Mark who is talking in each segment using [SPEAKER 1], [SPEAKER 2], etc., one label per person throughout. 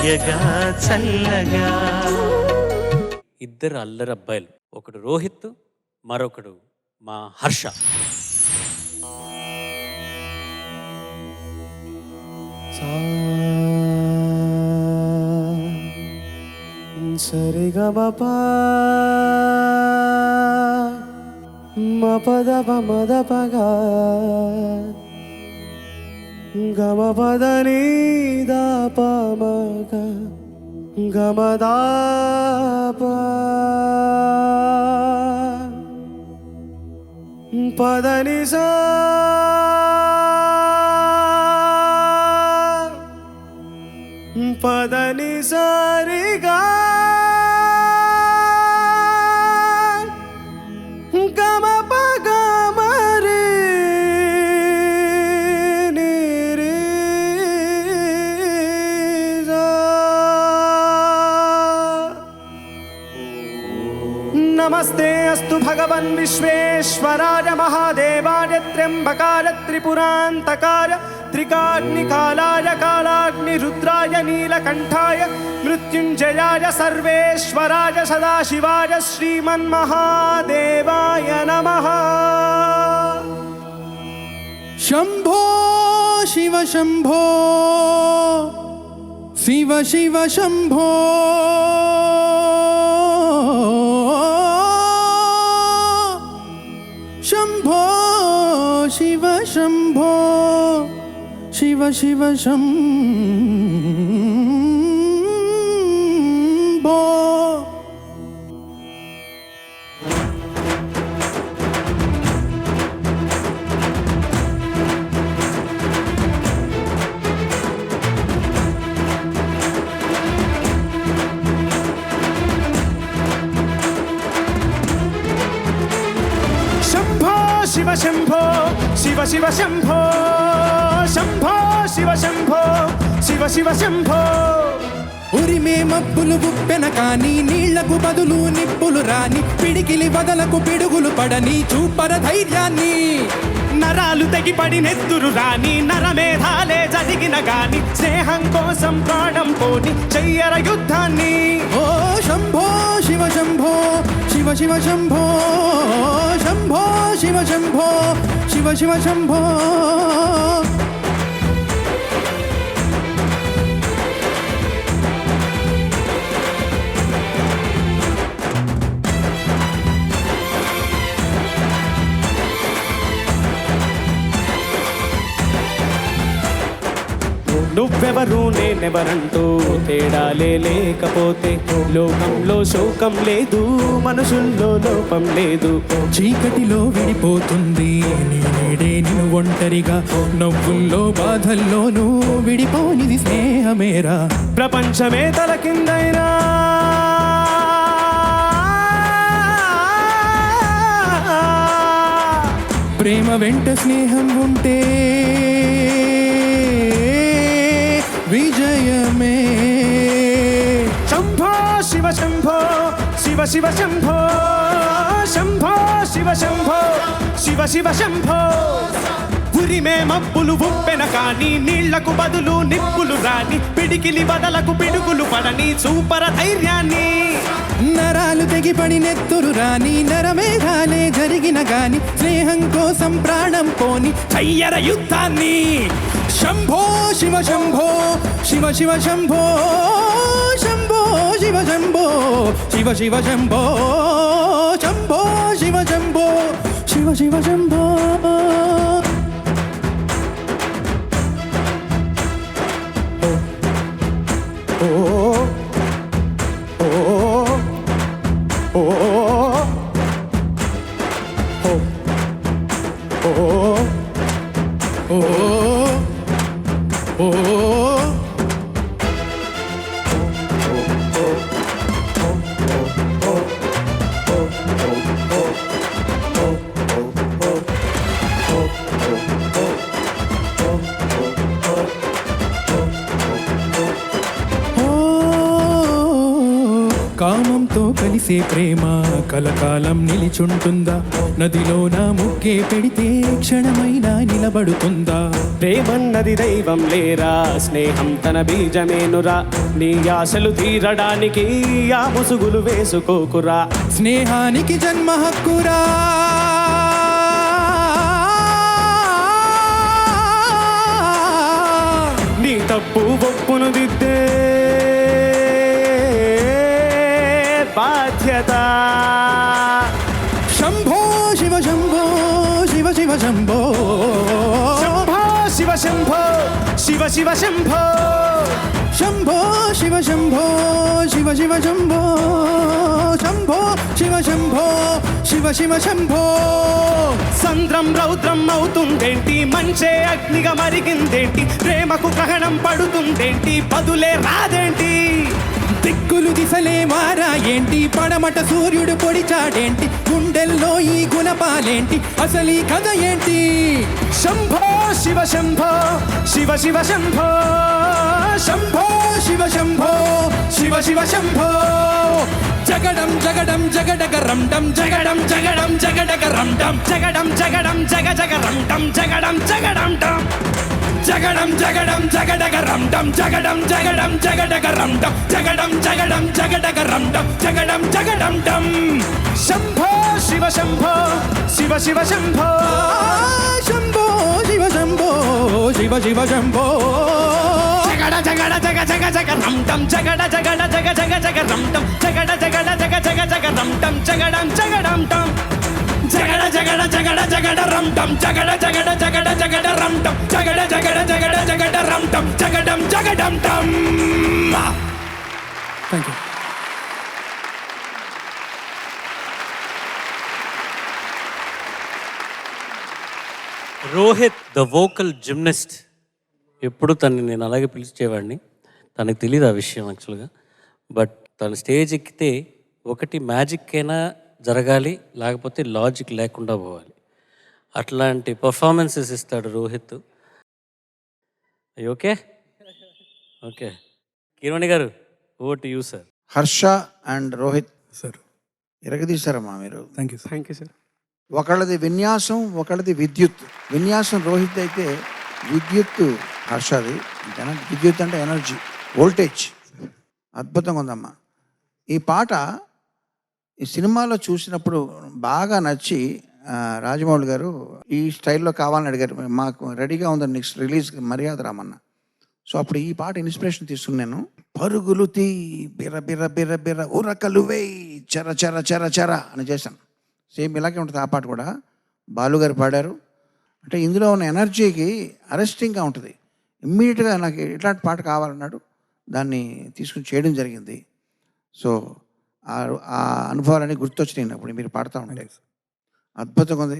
[SPEAKER 1] తీయగా చల్లగా.
[SPEAKER 2] ఇద్దరు అల్లరబ్బాయిలు, ఒకడు రోహిత్, మరొకడు మా హర్ష.
[SPEAKER 3] సరిగమపా మపద పమద పగా గమ పద నీ దా పమగ గమదా పదని సా పదని సారిగా గమ పగ మరి నీరి నమస్తే అస్తు భగవన్ విశ్వేశ్వరాయ మహాదేవాయ త్ర్యంబకాయ త్రిపురాంతకాయ త్రికాగ్నికాలాయ కాలాగ్నిరుద్రాయ నీలకంఠాయ మృత్యుంజయాయ సర్వేశ్వరాయ సదాశివాయ శ్రీమన్మహాదేవాయ నమః.
[SPEAKER 4] శంభో శివ శంభో శివ శివ శంభో శంభో శివ శంభో శివ శివ శంభో.
[SPEAKER 3] శంభో శివ శంభో శివ శివ శంభో శంభో శివ శంభో శివ శివ శంభో.
[SPEAKER 4] ఉరిమే మబ్బులు గుప్పెన కాని నీళ్లకు బదులు నిప్పులు రాని పిడికిలి బదలకు పిడుగులు పడని చూపర ధైర్యాన్ని.
[SPEAKER 3] నరాలు తెగిపడి నెత్తురు రాని నరమేధాలే జరిగిన గాని స్నేహం కోసం ప్రాణం పోని చెయ్యర యుద్ధాన్ని.
[SPEAKER 4] ఓ శంభో శివ శంభో శివ శివ శంభో శంభో శివ శంభో శివ శివ శంభో.
[SPEAKER 3] నువ్వెవరు నేనెవరంటూ తేడాలే లేకపోతే లోకంలో శోకం లేదు, మనుషుల్లో లోపం లేదు.
[SPEAKER 4] చీకటిలో విడిపోతుంది నీ నీడే నిన్ను ఒంటరిగా, నవ్వుల్లో బాధల్లోనూ విడిపోనిది స్నేహమేరా.
[SPEAKER 3] ప్రపంచమే తల కిందైనా
[SPEAKER 4] ప్రేమ వెంట స్నేహం ఉంటే విజయమే.
[SPEAKER 3] శంభో శివ శంభో శివ శివ శంభో శంభో శివ శంభో శివ శివ శంభో. ఉరిమే మబ్బులు ఉప్పెన కాని నీళ్లకు బదులు నిప్పులు రాని పిడికిలి బదలకు పిడుగులు పడని చూపర ధైర్యాన్ని.
[SPEAKER 4] నరాలు తెగిపడి నెత్తురు రాని నరమేఘాలే జరిగిన గాని స్నేహం కోసం ప్రాణం పోని చెయ్యర యుద్ధాన్ని. శంభో శివ శంభో శివ శివ శంభో శంభో శివ శంభో శివ శివ శంభో శంభో శివ శంభో శివ శివ శంభో. చేసే ప్రేమ కలకాలం నిలిచుంటుందా? నదిలోన ముక్కే పెడితే క్షణమైనా నిలబడుతుందా?
[SPEAKER 3] ప్రేమన్నది దైవం లేరా, స్నేహం తన బీజమేనురా. నీ ఆశలు తీరడానికి ఆ ముసుగులు వేసుకోకురా.
[SPEAKER 4] స్నేహానికి జన్మ హక్కురా.
[SPEAKER 3] నీ తప్పు ఒప్పును దిద్దే బాధ్యత.
[SPEAKER 4] శంభో శివ శంభో శివ శివ శంభో
[SPEAKER 3] శంభో శివ శంభో శివ శివ శంభో
[SPEAKER 4] శంభో శివ శంభో శివ శివ శంభో శంభో శివ శంభో శివ శివ శంభో.
[SPEAKER 3] సంద్రం రౌద్రం అవుతుందేంటి, మంచే అగ్నిగా మరిగిందేంటి, ప్రేమకు గ్రహణం పడుతుందేంటి, బదులే రాదేంటి.
[SPEAKER 4] దిక్కులు దిశలే మారా ఏంటి, పడమట సూర్యుడు పొడిచాడేంటి, గుండెల్లో ఈ గుణపాలేంటి, అసలు ఈ కథ ఏంటి?
[SPEAKER 3] శంభో శివ శంభో శివ శివ శంభో
[SPEAKER 4] శంభో శివ శంభో శివ శివ శంభో. జగడం జగడం జగడగ రండం జగడం జగడం జగడగ రండం
[SPEAKER 3] జగడం జగడం జగ జగ రంటం జగడం జగడం టం.
[SPEAKER 4] జగడం జగడం జగడగ రండం జగడం జగడం జగడగ రండం జగడం జగడం జగడగ రండం జగడం జగడం డం.
[SPEAKER 3] శంభో శివ శంభో శివ శివ శంభో
[SPEAKER 4] శంభో శివ శంభో శివ శివ శంభో.
[SPEAKER 3] జగడ జగడ జగ జగ జగ రంటం జగడ జగడ జగ జగ జగ రంటం జగడ జగడ జగ జగ జగ రంటం జగడం జగడం టం.
[SPEAKER 4] జగడ జగడ జగడ జగడ రంటం జగడ జగడ జగడ జగడ రంటం జగడ జగడ జగడ జగడ రంటం జగడం జగడం డం. Thank you.
[SPEAKER 2] Rohit the vocal gymnast. ఎప్పుడు తనని నేను అలాగే పిలిచేవాడిని. తనకు తెలియదు ఆ విషయం యాక్చువల్గా. బట్ తను స్టేజ్ ఎక్కితే ఒకటి మ్యాజిక్ అయినా జరగాలి, లేకపోతే లాజిక్ లేకుండా పోవాలి. అట్లాంటి పర్ఫార్మెన్సెస్ ఇస్తాడు రోహిత్. ఓకే ఓకే కిరణి గారు, over to you sir.
[SPEAKER 5] Harsha and Rohit
[SPEAKER 4] sir
[SPEAKER 5] ఇరగదీశారమ్మా మీరు.
[SPEAKER 4] Thank you.
[SPEAKER 3] Thank you sir.
[SPEAKER 5] ఒకళ్ళది విన్యాసం, ఒకళ్ళది విద్యుత్. విన్యాసం రోహిత్ అయితే విద్యుత్ హర్షది. అంతేనా? విద్యుత్ అంటే ఎనర్జీ, వోల్టేజ్. అద్భుతంగా ఉందమ్మా ఈ పాట. ఈ సినిమాలో చూసినప్పుడు బాగా నచ్చి రాజమౌళి గారు ఈ స్టైల్లో కావాలని అడిగారు. మాకు రెడీగా ఉందని నెక్స్ట్ రిలీజ్కి మర్యాద రామన్న. సో అప్పుడు ఈ పాట ఇన్స్పిరేషన్ తీసుకున్నాను. పరుగులు తీ బిర బిర బిర బిర ఉరకలు వేయి చర చర చర చర అని చేశాను. సేమ్ ఇలాగే ఉంటుంది ఆ పాట కూడా. బాలుగారు పాడారు. అంటే ఇందులో ఉన్న ఎనర్జీకి అరెస్టింగ్గా ఉంటుంది. ఇమ్మీడియట్గా నాకు ఇట్లాంటి పాట కావాలన్నాడు. దాన్ని తీసుకుని చేయడం జరిగింది. సో ఆ అనుభవాలన్నీ గుర్తొచ్చినాయి అప్పుడు మీరు పాడుతూ ఉంటే. అద్భుతంగా ఉంది.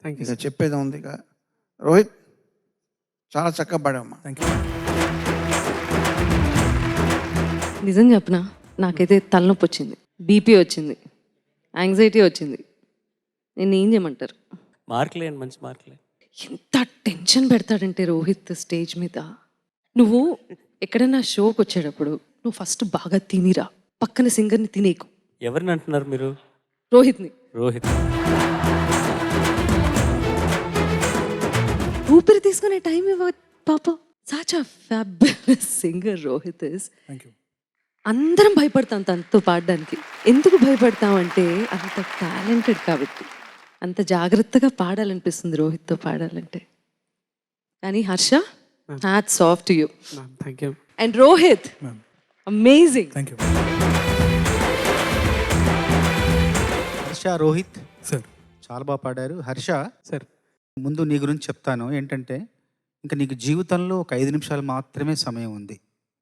[SPEAKER 3] Thank you.
[SPEAKER 5] ఇక చెప్పేది ఉంది. ఇక రోహిత్ చాలా చక్కగా పాడామ్మా.
[SPEAKER 4] Thank you.
[SPEAKER 6] నిజం చెప్పనా, నాకైతే తలనొప్పి వచ్చింది, బీపీ వచ్చింది, యాంగ్జైటీ వచ్చింది. నేను ఏం చేయమంటారు?
[SPEAKER 2] మార్కులే, మంచి మార్కులే.
[SPEAKER 6] ఎంత టెన్షన్ పెడతాడంటే రోహిత్ స్టేజ్ మీద. నువ్వు ఎక్కడైనా షోకి వచ్చేటప్పుడు నువ్వు ఫస్ట్ బాగా తినిరా, పక్కన సింగర్ని తినేకు.
[SPEAKER 2] ఎవరిని అంటున్నారు మీరు?
[SPEAKER 6] రోహిత్ని.
[SPEAKER 2] రోహిత్.
[SPEAKER 6] ఊపిరి తీసుకునే టైం ఇవ్వ పాప. Such a fabulous singer Rohit is.
[SPEAKER 4] Thank you.
[SPEAKER 6] అందరం భయపడతాం తనతో పాడడానికి. ఎందుకు భయపడతాం అంటే అంత టాలెంటెడ్ కాబట్టి. అంత జాగ్రత్తగా పాడాలనిపిస్తుంది రోహిత్తో పాడాలంటే. కానీ Harsha, hats off to you.
[SPEAKER 3] Thank you.
[SPEAKER 6] And Rohit, amazing.
[SPEAKER 4] Thank you
[SPEAKER 7] Harsha, Rohit
[SPEAKER 4] sir.
[SPEAKER 7] చాలా బాగా పాడారు. హర్ష
[SPEAKER 3] సార్.
[SPEAKER 7] ముందు నీ గురించి చెప్తాను. ఏంటంటే ఇంకా నీకు జీవితంలో ఒక 5 నిమిషాలు మాత్రమే సమయం ఉంది.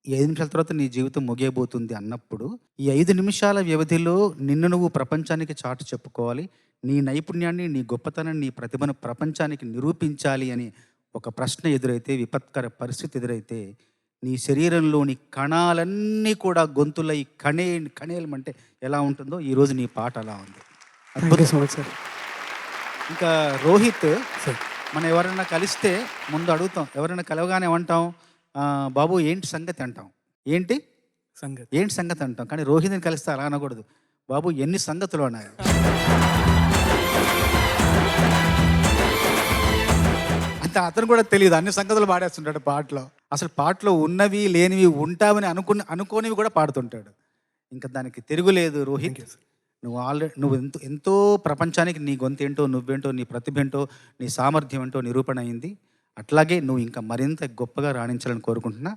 [SPEAKER 7] ఈ 5 నిమిషాల తర్వాత నీ జీవితం ముగియబోతుంది అన్నప్పుడు ఈ 5 నిమిషాల వ్యవధిలో నిన్ను నువ్వు ప్రపంచానికి చాటు చెప్పుకోవాలి. నీ నైపుణ్యాన్ని, నీ గొప్పతనాన్ని, నీ ప్రతిభను ప్రపంచానికి నిరూపించాలి అని ఒక ప్రశ్న ఎదురైతే, విపత్కర పరిస్థితి ఎదురైతే, నీ శరీరంలోని కణాలన్నీ కూడా గొంతులై కణేలమంటే ఎలా ఉంటుందో ఈరోజు నీ పాట అలా ఉంది.
[SPEAKER 3] అద్భుతం సార్.
[SPEAKER 7] ఇంకా రోహిత్
[SPEAKER 4] సార్.
[SPEAKER 7] మనం ఎవరైనా కలిస్తే ముందు అడుగుతాం, ఎవరైనా కలవగానే ఏమంటాం? బాబు ఏంటి సంగతి అంటాం. ఏంటి
[SPEAKER 4] సంగతి.
[SPEAKER 7] ఏంటి సంగతి అంటాం. కానీ రోహిత్ని కలిస్తే అలా అనకూడదు. బాబు ఎన్ని సంగతులు ఉన్నాయి. అంత అతను కూడా తెలియదు, అన్ని సంగతులు పాడేస్తుంటాడు పాటలో. అసలు పాటలో ఉన్నవి లేనివి ఉంటావని అనుకోనివి కూడా పాడుతుంటాడు. ఇంకా దానికి తిరుగులేదు రోహిత్. నువ్వు ఎంతో ప్రపంచానికి నీ గొంతు ఏంటో, నువ్వేంటో, నీ ప్రతిభ ఏంటో, నీ సామర్థ్యం ఏంటో నిరూపణ అయింది. అట్లాగే నువ్వు ఇంకా మరింత గొప్పగా రాణించాలని కోరుకుంటున్నా.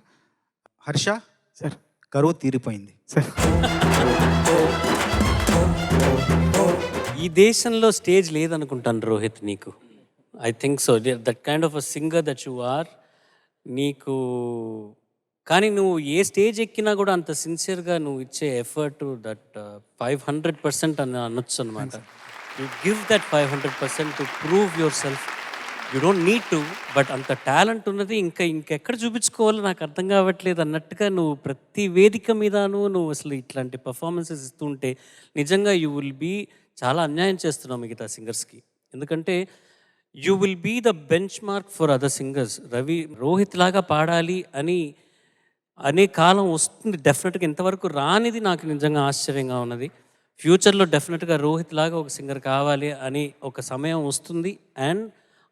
[SPEAKER 7] హర్ష
[SPEAKER 3] సార్
[SPEAKER 7] కరువు తీరిపోయింది.
[SPEAKER 3] సార్
[SPEAKER 2] ఈ దేశంలో స్టేజ్ లేదనుకుంటాను రోహిత్ నీకు. I think so, that kind of a singer that you are. నీకు కానీ నువ్వు ఏ స్టేజ్ ఎక్కినా కూడా అంత సిన్సియర్గా నువ్వు ఇచ్చే ఎఫర్ట్ దట్ 500% అని అనొచ్చు అనమాట. You give that 500% to prove your self. You don't need to, but అంత టాలెంట్ ఉన్నది ఇంకెక్కడ చూపించుకోవాలో నాకు అర్థం కావట్లేదు అన్నట్టుగా నువ్వు ప్రతి వేదిక మీదను నువ్వు అసలు ఇట్లాంటి పర్ఫార్మెన్సెస్ ఇస్తుంటే నిజంగా యూ విల్ బీ చాలా అన్యాయం చేస్తున్నావు మిగతా సింగర్స్కి. ఎందుకంటే you will be the benchmark for other singers. Rohit లాగా పాడాలి అనే కాలం వస్తుంది డెఫినెట్గా. ఇంతవరకు రానిది నాకు నిజంగా ఆశ్చర్యంగా ఉన్నది. ఫ్యూచర్లో డెఫినెట్గా రోహిత్ లాగా ఒక సింగర్ కావాలి అని ఒక సమయం వస్తుంది. అండ్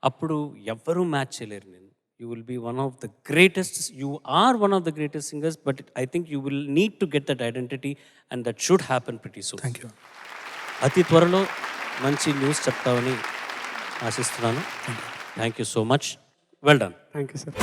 [SPEAKER 2] అప్పుడు ఎవ్వరూ మ్యాచ్ చేయలేరు నేను. You will be one of the greatest. You are one of the greatest singers, but I think you will need to get that identity and that should happen pretty soon.
[SPEAKER 3] Thank you.
[SPEAKER 2] అతి త్వరలో మంచి news చెప్తామని ఆశిస్తున్నాను. Thank you so much. Well done.
[SPEAKER 3] Thank you sir.